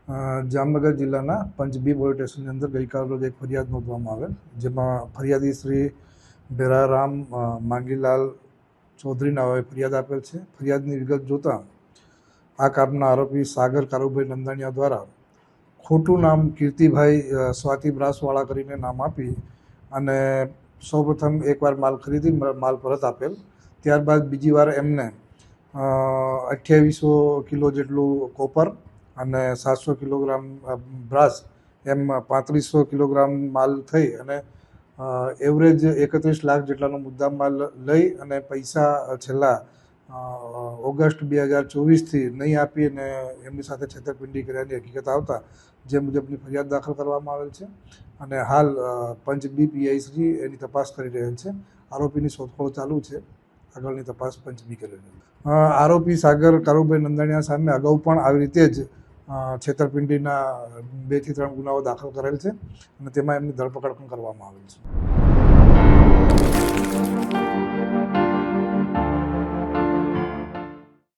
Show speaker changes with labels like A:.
A: જામનગર જિલ્લાના પંચ બી પોલીસ સ્ટેશનની અંદર ગઈકાલ રોજ એક ફરિયાદ નોંધવામાં આવેલ, જેમાં ફરિયાદી શ્રી ભેરારામ માંગીલાલ ચૌધરી નાઓએ ફરિયાદ આપેલ છે. ફરિયાદની વિગત જોતાં આ કામના આરોપી સાગર કારુભાઈ નંદાણીયા દ્વારા ખોટું નામ કીર્તિભાઈ સ્વાતિ બ્રાસવાળા કરીને નામ આપી અને સૌપ્રથમ એકવાર માલ ખરીદી માલ પરત આપેલ. ત્યારબાદ બીજી વાર એમને 2800 કિલો જેટલું કોપર અને 700 કિલોગ્રામ બ્રાસ એમ 3500 કિલોગ્રામ માલ થઈ અને એવરેજ 31 લાખ જેટલાનો મુદ્દામ માલ લઈ અને પૈસા છેલ્લા ઓગસ્ટ 2024થી નહીં આપી અને એમની સાથે છેતરપિંડી કર્યાની હકીકત આવતા જે મુજબની ફરિયાદ દાખલ કરવામાં આવેલ છે અને હાલ પંચ બી પીઆઈ શ્રી એની તપાસ કરી રહેલ છે. આરોપીની શોધખોળ ચાલુ છે. આગળની તપાસ પંચ બી કરી રહ્યું છે. આરોપી સાગર કારુભાઈ નંદાણીયા સામે અગાઉ પણ આવી રીતે જ છેતરપિંડીના 2 થી 3 ગુનાઓ દાખલ કરેલ છે અને તેમાં એમની ધરપકડ પણ કરવામાં આવેલ છે.